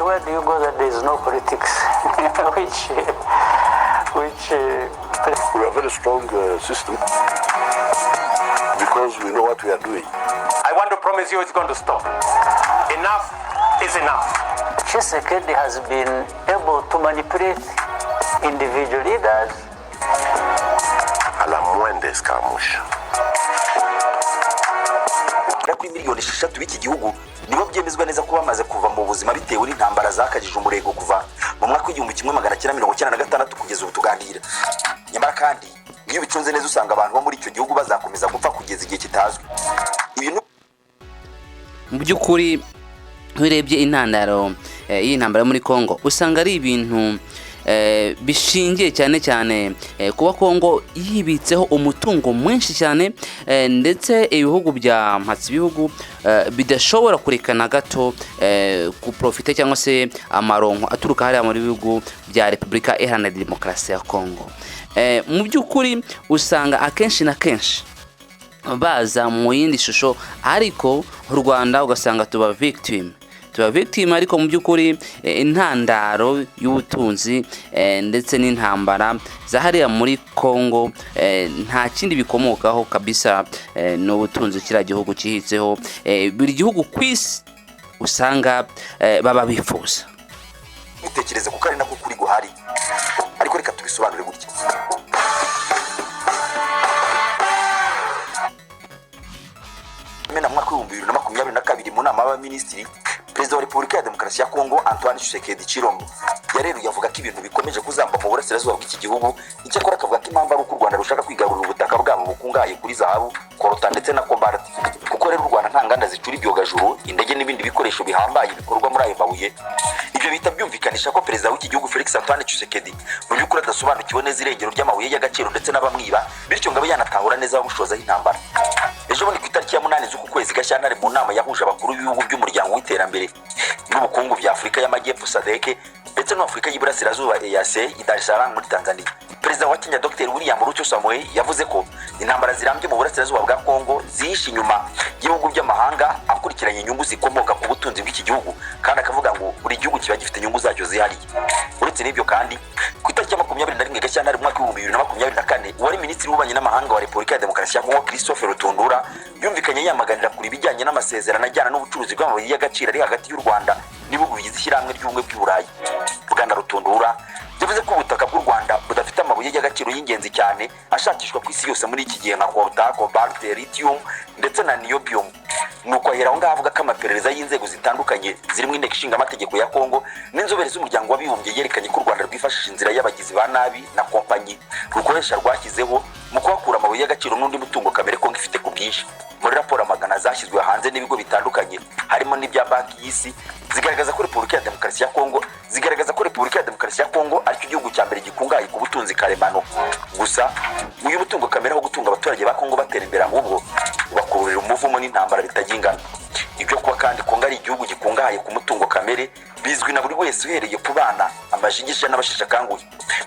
where do you go that there is no politics? which we have a very strong system because we know what we are doing. I want to promise you it's going to stop. Enough is enough. Tshisekedi has been able to manipulate individual leaders. À la moindre escarmouche. Kuri miliyoni 6 b'iki gihugu nibo byemezwa neza ko bamaze kuva mu buzima bitewe n'intambara zakajije umurego kuva mu mwaka w'1996 kugeza ubu tuganira. Nyamara kandi iyo bicunze neza usanga abantu bo muri icyo gihugu bazakomeza gupfa kugeza igihe kitazwi. Ibintu mu by'ukuri wirebye intandaro y'intambara muri Congo usanga ari ibintu bishingiye cyane kuba Congo yibitseho umutungo mwinshi cyane ndetse ibihugu bya mpatsi bihugu bidashobora kurekana gato ku profite cyangwa se amaronko aturuka hariya muri bihugu bya Repubulika Iharanira Demokarasi ya Congo. Mu by'ukuri usanga akenshi na kenshi baza mu yindi shusho ariko u Rwanda ugasanga tuba victim ariko mu by'ukuri intandaro y'ubutunzi ndetse n'intambara zahariya muri Congo nta kindi bikomokaho kabisa n'ubutunzi kira gihugu kihitseho buri gihugu kwisi usanga baba bifuza. Mutekereze kuko ari nako kuri guhari ariko reka tubisobanure gutya. Mena mwaka w'2022 mu nama y'abaminisitiri Perezida wa Repubulika ya Demokarasi ya Congo Antoine Tshisekedi Chilombo yareruye avuga ko ibintu bikomeje kuzamba mu burasirazuba bw'iki gihugu. Icyakora akavuga ko impamvu ari uko u Rwanda rushaka kwigarurira ubutaka bwabo bukungahaye kuri zahabu, korota ndetse na cobalt. Kuko rero u Rwanda nta nganda zicura ibyogajuru, indege n'ibindi bikoresho bihambaye bikorwa muri ayo mabuye. Ibyo bita byumvikanisha ko Perezida w'iki gihugu Felix Antoine Tshisekedi mu by'ukuri adasobanukiwe neza irengero ry'amabuye y'agaciro ndetse n'abamwiba, bityo ngo abe yanatahura neza abushoza y'intambara. Ejo bundi ku itariki ya 8 z'uku kwezi Gashyantare mu nama yahuje abakuru b'ibihugu by'umuryango w'iterambere n'ubukungu bya Afurika y'Amajyepfo SADC ndetse n'Afurika y'Iburasirazuba EAC i Dar es Salaam muri Tanzania. Perezida wa Kenya Dr. William Ruto Samoei yavuze ko intambara zirambye mu burasirazuba bwa Congo zihishe inyuma y'ibihugu by'amahanga akurikiranye inyungu zikomoka ku butunzi bw'iki gihugu, kandi akavuga ngo buri gihugu kiba gifite inyungu zacyo zihariye. Uretse n'ibyo kandi ku itariki ya 21 Gashyantare mu mwaka w'2024 wari minisitiri w'ububanyi n'amahanga wa Repubulika ya Demokarasi ya Congo Christophe Rutundura yumvikanye yamaganira kuri bijyanye n'amasezerano ajyana n'ubucuruzi bw'amabuye y'agaciro ari hagati y'u Rwanda n'ibihugu bigize ishyirahamwe ry'ubumwe bw'Uburayi. Bwana Rutundura yavuze ko ubutaka bw'u Rwanda budafite amabuye y'agaciro y'ingenzi cyane ashakishwa ku isi yose muri iki gihe nka coltan, cobalt, lithium ndetse na niobium. Nuko ahera ngaho avuga ko amaperereza y'inzego zitandukanye zirimo inteko ishinga amategeko ya Congo n'inzobere z'umuryango w'abibumbye yerekanye ko u Rwanda rwifashisha inzira y'abagizi ba nabi na kompanyi rukoresha rwashyizeho mu kuhakura amabuye y'agaciro n'undi mutungo kamere Congo ifite ku bwinshi. Muri raporo amagana zashyizwe hanze n'ibigo bitandukanye harimo n'ibya banki y'isi zigaragaza ko Repubulika ya Demokarasi ya Congo ari cyo gihugu cya mbere gikungahaye ku butunzi karemano. Gusa uyu mutungo kamere aho gutunga abaturage ba Congo batera imbere ahubwo bakururira umuvumo n'intambara bitagingana. Ibyo kuba kandi Congo ari igihugu gikungahaye ku mutungo kamere bizwi na buri wese uhereye ku bana, amajigije n'abasheshe akanguhe.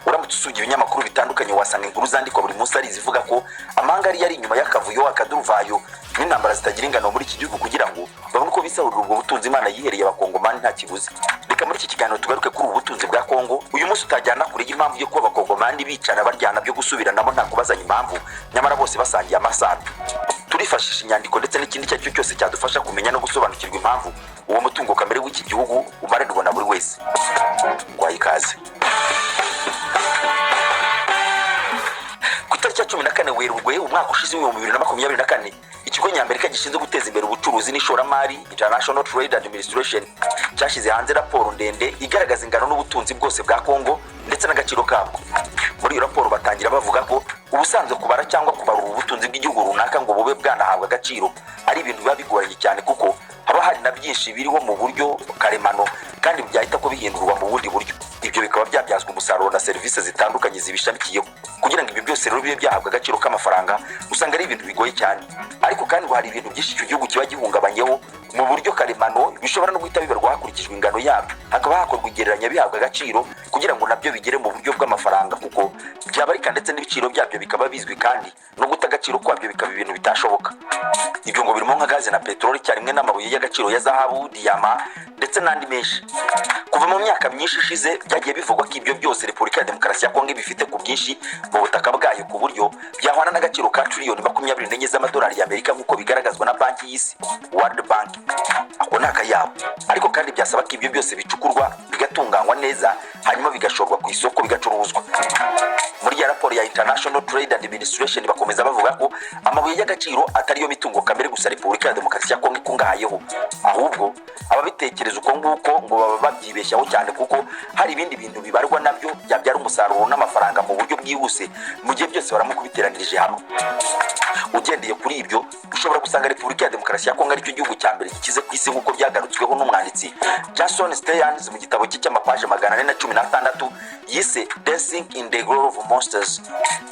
Uramutse usugiye ibinyamakuru bitandukanye wasanga inkuru zandikwa buri munsi ari zivuga ko amahanga ari inyuma y'akavuyo akaduruvayo n'intambara zitagira ingano muri iki gihugu kugira ngo babone uko bisahurira ubwo butunzi Imana yihereye abakongomani nta kibuze. Reka muri iki kiganiro tugaruke kuri ubu butunzi bwa Congo. Uyu munsi utajyana kure impamvu yo kuba abakongomani bicana baryana byo gusubiranamo nta kubazanya impamvu, nyamara bose basangiye amasano. Turifashisha inyandiko ndetse n'ikindi cyo cyose cyadufasha kumenya no gusobanukirwa impamvu uwo mutungo kamere w'iki gihugu umarirwa na buri wese. Ngwaye ikaze. Ku itariki ya 14 Werurwe umwaka ushize wa 2024 ikigo ny'Amerika gishinzwe guteza imbere ubucuruzi n'ishoramari International Trade Administration cyashyize hanze raporo ndende igaragaza ingano n'ubutunzi bwose bwa Congo ndetse n'agaciro kabwo. Muri iyo raporo batangira bavuga ko ubusanzwe kubara cyangwa kubarura ubutunzi bw'igihugu runaka ngo bube bwanahabwa agaciro ari ibintu biba bigoranye cyane kuko haba hari na byinshi biriho mu buryo karemano kandi byahita ko bihindurwa mu bundi buryo. Ibyo bikaba byabyazwa umusaruro na serivisi zitandukanye zibishamikiyeho. Kugira ngo ibi byose rero bibe byahabwa agaciro k'amafaranga usanga ari ibintu bigoye cyane. Ariko kandi hari ibintu byinshi icyo gihugu kiba gihungabanyeho mu buryo karemano bishobora no guhita bibarwa hakurikijwe ingano yabyo, hakaba hakorwa igereranya bihabwa agaciro kugira ngo nabyo bigere mu buryo bw'amafaranga kuko byabarika ndetse n'ibiciro byabyo bikaba bizwi kandi no guta agaciro kwabyo bikaba ibintu bitashoboka. Ibyo ngo birimo nka gaze na peteroli cyarimwe n'amabuye y'agaciro ya zahabu, diyama ndetse n'andi menshi. Kuva kuva mu myaka myinshi ishize byagiye bivugwa ko ibyo byose Repubulika ya Demokarasi ya Kongo bifite ku bwinshi mu butaka bwayo ku buryo byahwana n'agaciro ka triliyoni 24 z'amadolari y'Amerika nk'uko bigaragazwa na banki y'isi World Bank. Ako ni akayabo, ariko kandi byasaba ko ibyo byose bicukurwa bigatunganywa neza hanyuma bigashorwa ku isoko bigacuruzwa. Muri ya raporo ya International Trade Administration bakomeza bavuga ko amabuye y'agaciro atari yo mitungo kamere gusa Repubulika ya Demokarasi ya Kongo ikungahayeho, ahubwo ababitekereza uko nguko ngo baba babyibeshyaho cyane kuko hari ibindi bintu bibarwa nabyo byabyara umusaruro n'amafaranga mu buryo bwihuse mu gihe byose baramukubiteranirije hamwe. Ugendeye kuri ibyo ushobora gusanga Repubulika ya Demokarasi ya Kongo ari cyo gihugu cya mbere gikize ku isi nk'uko byagarutsweho n'umwanditsi Jason Steyans mu gitabo cye cy'amapaje 416 yise Dancing in the Grove of Monsters.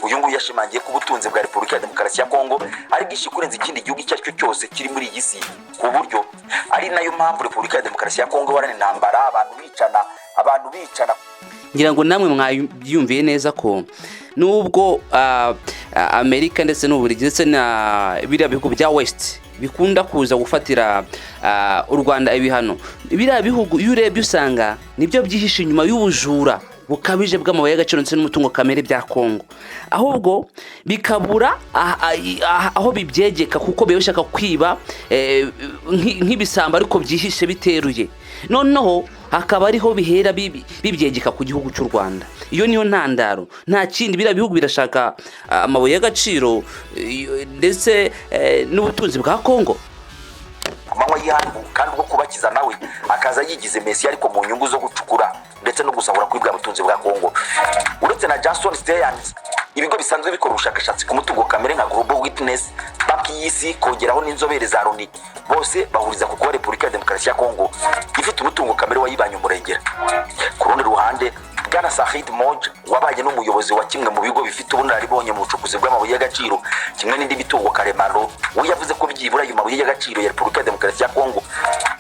Uyu nguyu yashimangiye ko ubutunzi bwa Repubulika ya Demokarasi ya Kongo ari bwinshi kurenza ikindi gihugu icyo ari cyo cyose kiri muri iyi si, ku buryo ari nayo mpamvu Repubulika ya Demokarasi ya Kongo warana intambara, abantu bicana. Ngira ngo namwe mwabyumviye neza ko nubwo Amerika ndetse n'Ububiligi ndetse na biriya bihugu bya West bikunda kuza gufatira u Rwanda ibihano, biriya bihugu iyo urebye usanga nibyo byihishe inyuma y'ubujura bukabije bw'amabuye y'agaciro ndetse n'umutungo kamere bya Kongo, ahubwo bikabura aho bibyegeka kuko bishaka kwiba nk'ibisamba ariko byihishe biteruye, noneho hakaba ariho bihera bibyegeka ku gihugu cy'u Rwanda. Iyo niyo ntandaro, nta kindi. Biriya bihugu birashaka amabuye y'agaciro ndetse n'ubutunzi bwa Kongo. Amanywa y'ihangu kandi bwo kubakiza nawe akaza yigize Messi ariko mu nyungu zo gucukura ndetse no gusahura kuri bwa butunzi bwa Kongo. Uretse na Jason Steyans, ibigo bisanzwe bikora ubushakashatsi ku mutungo kamere nka Global Witness, banki y'isi, kongeraho n'inzobere za Loni, bose bahuriza ku kuba Repubulika ya Demokarasi ya Kongo ifite umutungo kamere wayibanye umurengera. Ku rundi ruhande, Bwana Sahid Moj wabaye n'umuyobozi wa kimwe mu bigo bifite ubunararibonye mu bucukuzi bw'amabuye y'agaciro kimwe n'indi mitungo karemano, we yavuze ko byibura ayo mabuye y'agaciro ya Repubulika ya Demokarasi ya Kongo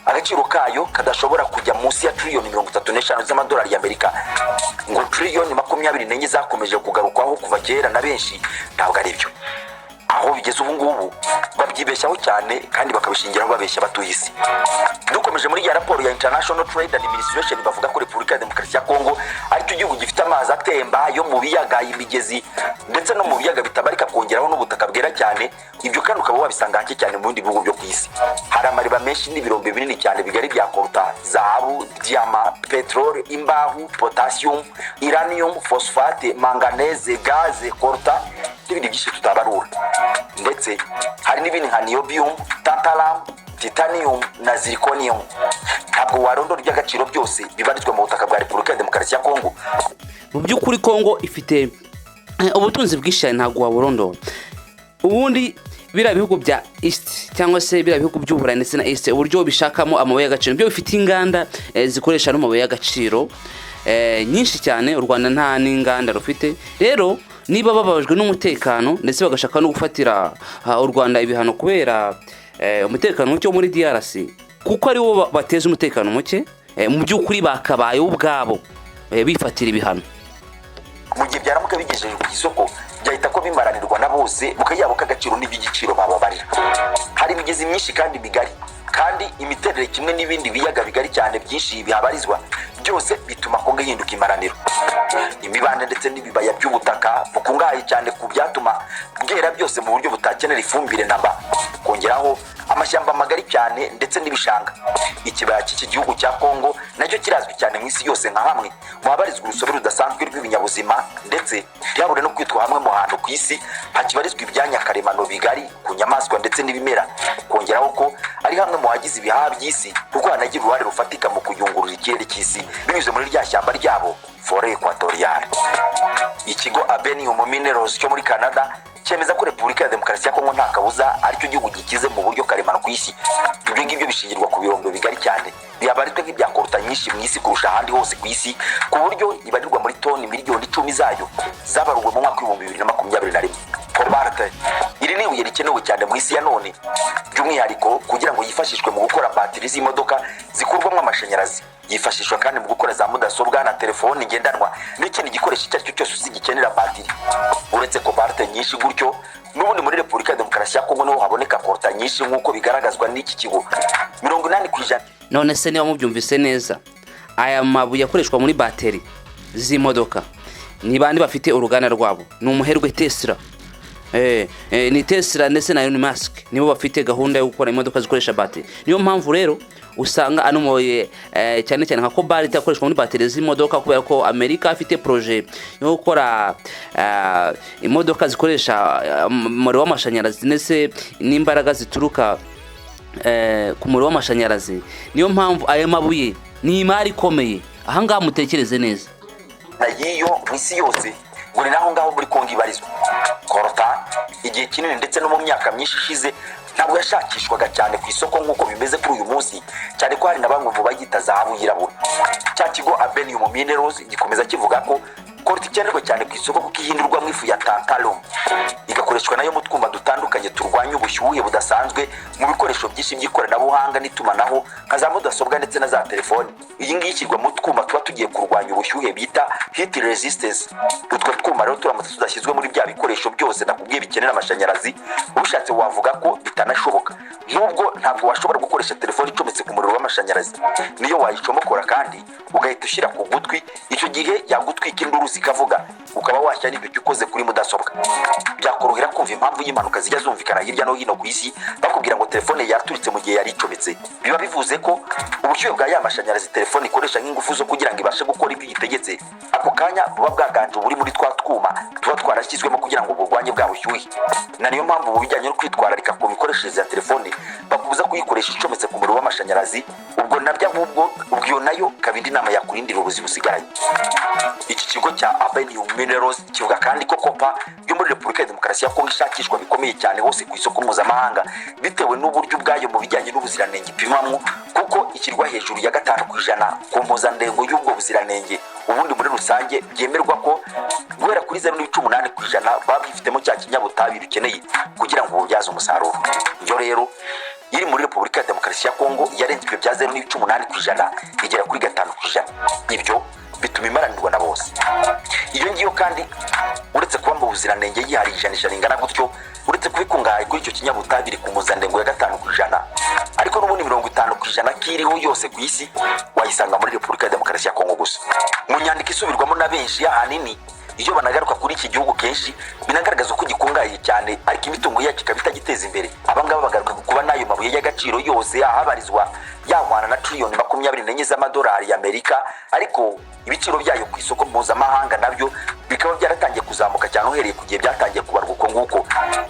agaciro kayo kadashobora kujya munsi ya triliyoni 35 z'amadolari y'Amerika. Ngo triliyoni 24 zakomeje kugarukwaho kuva kera na benshi ntabwo ari byo. Aho bigeze ubu ngubu babyibeshyaho cyane kandi bakabishingiraho babeshya batuye isi. Dukomeje muri ya raporo ya International Trade Administration bavuga ko Repubulika ya Demokarasi ya Kongo ari cyo gihugu gifite amazi atemba yo mu biyaga, imigezi ndetse no mu biyaga bitabarika, kongeraho n'ubutaka bwera cyane. Ibyo kandi ukaba wabisanga hake cyane mu bindi bihugu byo ku isi. Hari amariba menshi n'ibirombe binini cyane bigari bya coltan, zahabu, diama, petrole, imbahu, potassium, uranium, phosphate, manganese, gaze, coltan n'ibindi byinshi tutabarura. Ndetse hari n'ibindi nka niobium, tantalum, titanium na zirconium. Ntabwo warondora iby'agaciro byose bibarizwa mu butaka bwa Repubulika ya Demokarasi ya Kongo. Mu by'ukuri Kongo ifite ubutunzi bwinshi, ntabwo waburondora. Ubundi biriya bihugu bya East cyangwa se biriya bihugu by'Uburayi ndetse na East, uburyo bishakamo amabuye y'agaciro byo bifite inganda zikoresha n'amabuye y'agaciro nyinshi cyane. U Rwanda nta n'inganda rufite. Rero niba bababajwe n'umutekano ndetse bagashaka no gufatira u Rwanda ibihano kubera umutekano muke muri DRC, kuko ari wo bateza umutekano muke, mu by'ukuri bakabaye ubwabo bifatira ibihano. Mu gihe byaramuka bigejeje ku isoko byahita ko bimaranirwa na bose mukayabo k'agaciro n'iby'igiciro bababarira. Hari imigezi myinshi kandi migari, kandi imiterere kimwe n'ibindi biyaga bigari cyane byinshi bihabarizwa, byose bituma Kongo ihinduka imaraniro. Imibande ndetse n'ibibaya by'ubutaka bukungahaye cyane ku byatuma bwera byose mu buryo butakenera ifumbire namba, kongeraho amashyamba magari cyane ndetse n'ibishanga. Ikibaya cy'iki gihugu cya Kongo nacyo kirazwi cyane mu isi yose nka hamwe mu habarizwa urusobe rudasanzwe rw'ibinyabuzima, ndetse byabure no kwitwa hamwe mu hantu ku isi hakibarizwa ibyanya karemano bigari ku nyamaswa ndetse n'ibimera. Kongeraho ko ari hamwe mu hagize ibihaha by'isi kuko hanagira uruhare rufatika mu kuyungurura ikirere cy'isi binyuze muri rya shyamba ryabo Forêt Equatoriale. Ikigo Abenium Minerals cyo muri Canada cyemeza ko Repubulika ya Demokarasi ya Kongo nta kabuza ari cyo gihugu gikize mu buryo karemano ku isi. Ibyo ngibyo bishingirwa ku birombe bigari cyane bihabarizwa nk'ibya coltan nyinshi mu isi kurusha ahandi hose ku isi, ku buryo ibarirwa muri toni miliyoni 10 zayo zabaruwe mu mwaka wa 2021. Cobalt iri ni ibuye rikenewe cyane mu isi ya none, by'umwihariko kugira ngo yifashishwe mu gukora batiri z'imodoka zikurwamo amashanyarazi. Yifashishwa kandi mu gukora za mudasobwa na telefoni ngendanwa n'ikindi gikoresho icyo ari cyo cyose uzigikenera batiri. Uretse cobalt nyinshi gutyo, n'ubundi muri Repubulika ya Demokarasi ya Kongo niho haboneka coltan nyinshi nk'uko bigaragazwa n'iki kigo 80%. None se niba mubyumvise neza, aya mabuye akoreshwa muri bateri z'imodoka ni bandi bafite uruganda rwabo? Ni umuherwe Tesla. Ni Tesla ndetse na Elon Musk nibo bafite gahunda yo gukora imodoka zikoresha bateri. Niyo mpamvu rero usanga ano mabuye cyane cyane nka cobalt akoreshwa muri bateri z'imodoka, kubera ko Amerika afite projet yo gukora imodoka zikoresha umuriro w'amashanyarazi ndetse n'imbaraga zituruka ku muriro w'amashanyarazi. Niyo mpamvu aya mabuye ni imari ikomeye. Ahangaha mutekereze neza nayiyo mwisi yose ngo ni naho ngaho muri Kongo ibarizwa. Korota igihe kinini ndetse no mu myaka myinshi ishize ntabwo yashakishwaga cyane ku isoko nk'uko bimeze kuri uyu munsi, cyane ko hari na bamwe mu bayita zahabu yirabura. Cya kigo Abenium Minerals gikomeza kivuga ko korota ikenerwa cyane ku isoko kuko ihindurwa mu ifu ya tantalum, igakoreshwa nayo mu twuma dutandukanye turwanya ubushyuhe budasanzwe mu bikoresho byinshi by'ikoranabuhanga n'itumanaho nka za mudasobwa ndetse na za telefoni. Iyi ngiyi ishyirwa mu twuma tuba tugiye kurwanya ubushyuhe bita heat resistance. Utwo twuma rero turamutse tudashyizwe muri bya bikoresho byose nakubwiye bikenera amashanyarazi, ubishatse wavuga ko bitanashoboka. Nubwo ntabwo washobora gukoresha telefoni icometse ku muriro w'amashanyarazi, niyo wayicomokora kandi ugahita ushyira ku gutwi, icyo gihe yagutwika induru zikavuga, ukaba washyira n'ibyo ukoze kuri mudasobwa. Byakorohera kumva impamvu y'impanuka zijya zumvikana hirya no hino ku isi bakubwira ngo telefone yaturitse mu gihe yari icometse. Biba bivuze ko ubushyuhe bwa ya mashanyarazi telefone ikoresha nk'ingufu zo kugira ngo ibashe gukora ibyo yitegetse, ako kanya buba bwaganje buri muri twa twuma tuba twarashyizwemo kugira ngo burwanye bwa bushyuhe. Na niyo mpamvu mu bijyanye no kwitwararika ku mikoreshereze ya telefone bakubuza kuyikoresha icometse ku muriro w'amashanyarazi. Ubwo nabyo ahubwo ubwo nayo kabindi nama yakurindira ubuzima usigaranye. Iki kigo cya Abenium Minerals kivuga kandi ko kopa yo muri Repubulika ya Demokarasi ya Kongo ishakishwa bikomeye cyane hose ku isoko mpuzamahanga bitewe n'uburyo bwayo mu bijyanye n'ubuziranenge ipimamwo, kuko ikirwa hejuru ya 5% ku mpuzandengo y'ubwo buziranenge. Ubundi muri rusange byemerwa ko guhera kuri 0.8% baba bifitemo cya kinyabutabire ukeneye kugira ngo ubyaze umusaruro. Iyo rero iri muri Repubulika ya Demokarasi ya Kongo yarenze ibyo bya 0.8% igera kuri 5%. Ibyo bituma imaranirwa na bose. Iyo ngiyo kandi uretse kuba mu buziranenge yihari ijanisha ringana gutyo, uretse kubikungahaye kuri icyo kinyabutabire ku mpuzandengo ya 5%, ariko n'ubundi 50% kiriho yose ku isi wayisanga muri Repubulika ya Demokarasi ya Kongo gusa. Mu nyandiko isubirwamo na benshi ahanini iyo banagaruka kuri iki gihugu kenshi binagaragaza ko gikungahaye cyane, ariko imitungo yacyo ikaba giteza imbere. Abangaba bagaruka kuba nayo mabuye y'agaciro yose ahabarizwa yahwana na trillion 24 z'amadolari y'Amerika, ariko ibiciro byayo ku isoko mpuzamahanga nabyo bikaba byaratangiye kuzamuka cyane uhereye ku gihe byatangiye kubarwa uko nguko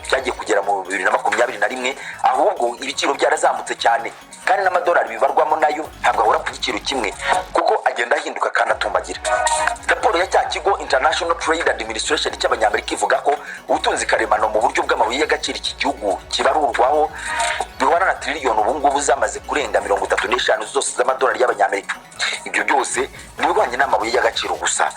byagiye kugera mu 2021, ahubwo ibiciro byarazamutse cyane kandi n'amadolari bibarwamo nayo ntabwo ahora ku giciro kimwe kuko agenda ahinduka kandi atumbagira. Raporo ya cya kigo International Trade Administration cy'Abanyamerika ivuga ko ubutunzi karemano mu buryo bw'amabuye y'agaciro iki gihugu kibarurwaho bihwana na trillion ubu ngubu zamaze kurenga 35 zose z'amadolari y'Abanyamerika. Ibyo byose nibirwanye n'amabuye y'agaciro gusa.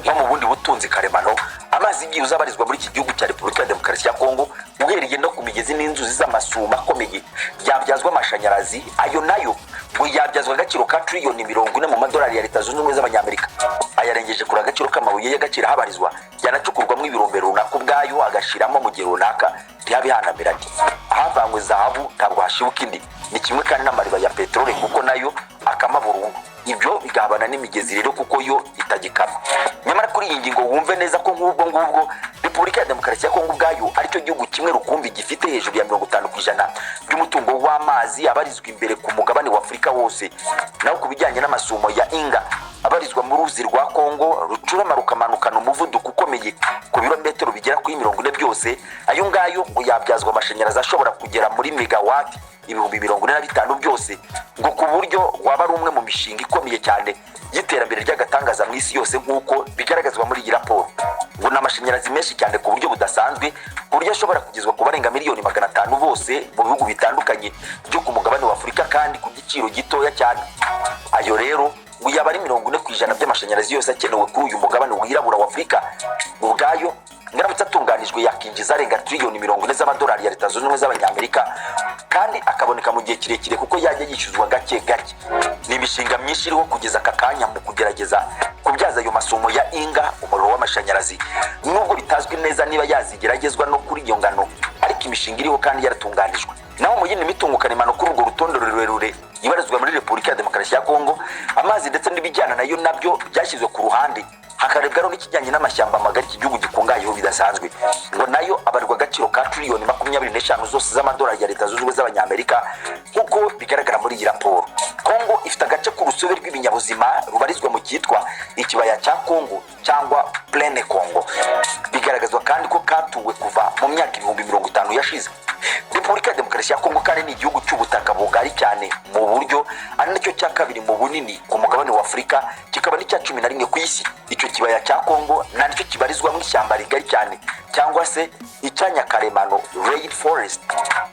Nko mu bundi butunzi karemano, amazi igiye uzabarizwa muri iki gihugu cya Repubulika ya Demokarasi ya Kongo uhereye no ku migezi n'inzuzi z'amasuma akomeye yabyazwa amashanyarazi, ayo nayo ngo yabyazwa agaciro ka trillion 40 mu madolari ya Leta Zunze Ubumwe z'Abanyamerika. Ayarengeje kuri agaciro k'amabuye y'agaciro habarizwa yanacukurwamo ibirombero runaka ubwayo agashiramo mu gihe runaka ntiyabihanambiranye. Havanywe zahabu ntabwo hashibuka indi, ni kimwe kandi n'amariba ya peteroli kuko nayo akama burundu. Ibyo bigabana n'imigezi rero kuko yo itagikama. Nyamara kuri iyi ngingo wumve neza ko ngubwo Repubulika ya Demokarasi ya Kongo ubwayo aricyo gihugu kimwe rukumbi gifite hejuru ya 50% by'umutungo w'amazi abarizwa imbere ku mugabane wa Afurika wose. Naho kubijyanye n'amasumo ya Inga abarizwa mu ruzi rwa Kongo rucurama rukamanukana umuvuduko ukomeye ku birometero bigera kuri 40 byose, ayo ngayo ngo yabyazwa amashanyarazi ashobora kugera muri megawati 45,000 byose, ngo ku buryo waba ari umwe mu mishinga ikomeye cyane y'iterambere ry'agatangaza mu isi yose nk'uko bigaragazwa muri iyi raporo. Ngo n'amashanyarazi menshi cyane ku buryo budasanzwe ku buryo ashobora kugezwa ku barenga 500,000 bose mu bihugu bitandukanye byo ku mugabane wa Afurika kandi ku giciro gitoya cyane. Ayo rero ngo yaba ari 40% by'amashanyarazi yose akenewe kuri uyu mugabane wirabura wa Afurika. Ubwayo ngaramutse atunganijwe yakinjiza arenga trillion 40 z'amadolari ya Leta Zunze Ubumwe z'Abanyamerika kandi akaboneka mu gihe kirekire kuko yajya yishyuzwa gake gake. Ni imishinga myinshi iriho kugeza aka kanya mu kugerageza kubyaza ayo masumo ya Inga umuriro w'amashanyarazi, nubwo bitazwi neza niba yazigeragezwa no kuri iyo ngano, ariko imishinga iriho kandi yaratunganijwe. Naho mu yindi mitungo karemano kuri urwo rutondo rurerure ibarizwa muri Repubulika ya Demokarasi ya Kongo, amazi ndetse n'ibijyana nayo nabyo byashyizwe ku ruhande, hakarebwaho n'ikijyanye n'amashyamba magari iki gihugu gikungayeho bidasanzwe, ngo nayo abarirwa agaciro ka triliyoni 25 zose z'amadolari ya Leta Zunze Ubumwe z'Abanyamerika nk'uko bigaragara muri iyi raporo. Kongo ifite agace k'urusobe rw'ibinyabuzima rubarizwa mu cyitwa ikibaya cya Kongo cyangwa Plaine Congo, bigaragazwa kandi ko katuwe kuva mu myaka 50 yashize. Repubulika ya Demokarasi ya Kongo kandi ni igihugu cy'ubutaka bugari cyane mu buryo ari nacyo cya kabiri mu bunini ku mugabane wa Afurika, kikaba n'icya 11 ku isi. Icyo kibaya cya Kongo nicyo kibarizwa mu ishyamba rigari cyane cyangwa se icyanya karemano rainforest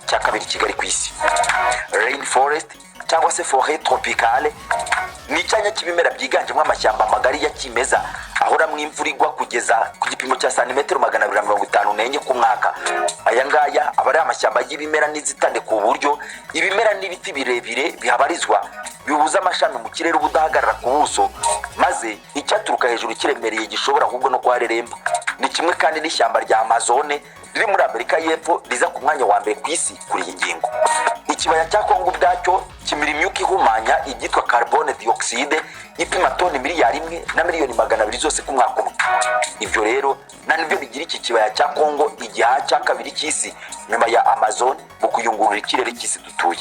cya kabiri kigali ku isi. Rainforest cyangwa se forêt tropicale ni icyanya cy'ibimera byiganjemo amashyamba magari ya kimeza ahoramwo imvura igwa kugeza ku gipimo cya santimetero 254 ku mwaka. Aya ngaya aba ari amashyamba y'ibimera n'inzitane ku buryo ibimera n'ibiti birebire bihabarizwa bibuza amashami mu kirere ubudahagarara ku buso, maze icyaturuka hejuru kiremereye gishobora ahubwo no kuhareremba. Ni kimwe kandi n'ishyamba rya Amazone riri muri Amerika y'Epfo riza ku mwanya wa mbere ku isi kuri iyi ngingo. Ikibaya cya Kongo ubwacyo kimira imyuka ihumanya igitwa carbone dioxide ipima toni 1,200,000 zose ku mwaka umwe. Ibyo rero nibyo bigira iki kibaya cya Kongo igihaha cya kabiri cy'isi nyuma ya Amazon mu kuyungurura ikirere cy'isi dutuye.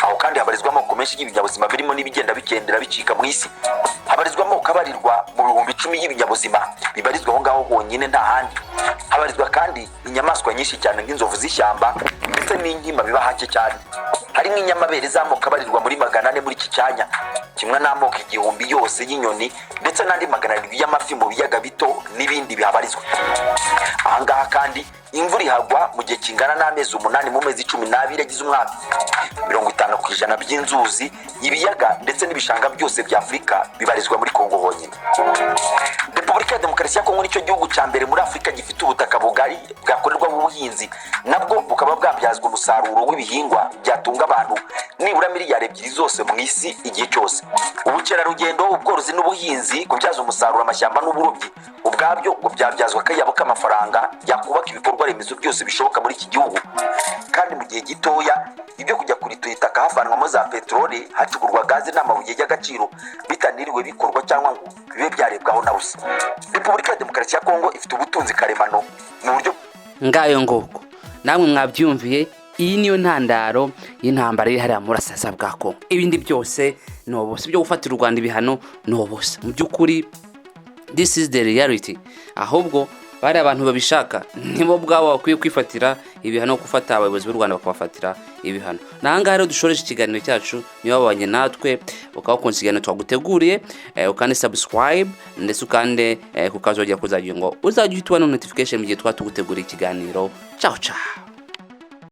Aho kandi habarizwa amoko menshi y'ibinyabuzima birimo n'ibigenda bikendera bicika mu isi. Habarizwa amoko abarirwa mu bihumbi 10 y'ibinyabuzima bibarizwa aho ngaho honyine nta handi. Habarizwa kandi inyamaswa nyinshi cyane nk'inzovu z'ishyamba ndetse n'inkima biba hake cyane. Harimo inyamabere z'amoko abarirwa muri 400 muri iki cyanya, kimwe n'amoko 1000 yose y'inyoni ndetse n'andi 700 y'amafi mu biyaga bito n'ibindi bihabarizwa. Ahangaha kandi imvura ihagwa mu gihe kingana n'amezi 8 mu mezi 12 agize umwaka. 50% by'inzuzi, ibiyaga ndetse n'ibishanga byose bya Afurika bibarizwa muri Kongo honyine. Repubulika ya Demokarasi ya Kongo nicyo gihugu cya mbere muri Afurika gifite ubutaka bugari bwakorerwa mu buhinzi, nabwo bukaba bwabyazwa umusaruro w'ibihingwa byatunga abantu nibura miliyari 2 zose mu isi igihe cyose. Ubukerarugendo, ubworozi n'ubuhinzi, kubyaza umusaruro amashyamba n'uburobyi ubwabyo ngo byabyazwa akayabo k'amafaranga yakubaka ibikorwa remezo byose bishoboka muri iki gihugu. Kandi mu gihe gitoya ibyo kujya kuri tuyitaka havanwamo za peteroli, hacukurwa gaze n'amabuye y'agaciro bitaniriwe bikorwa cyangwa ngo bibe byarebwaho na busa. Repubulika ya Demokarasi ya Kongo ifite ubutunzi karemano mu buryo ngayo ngoko. Namwe mwabyumviye, iyi niyo ntandaro y'intambara iri hariya muri Burasirazuba bwa Kongo. Ibindi byose ni ubusa byo gufatira u Rwanda ibihano, ni ubusa. Mu by'ukuri this is the reality. Ahubwo bari abantu babishaka nibo bwabo bakwiye kwifatira ibihano, gufata abayobozi b'u Rwanda bakabafatira ibihano. Nanga rero dushoreje ikiganiro cyacu, niyo babanye natwe ukabakunze ikiganiro twaguteguriye, ukande subscribe ndetse ukande kukazojya kuzagira ngo uzajye uhitwa no notification mu gihe twatuguteguriye ikiganiro. Ciao ciao.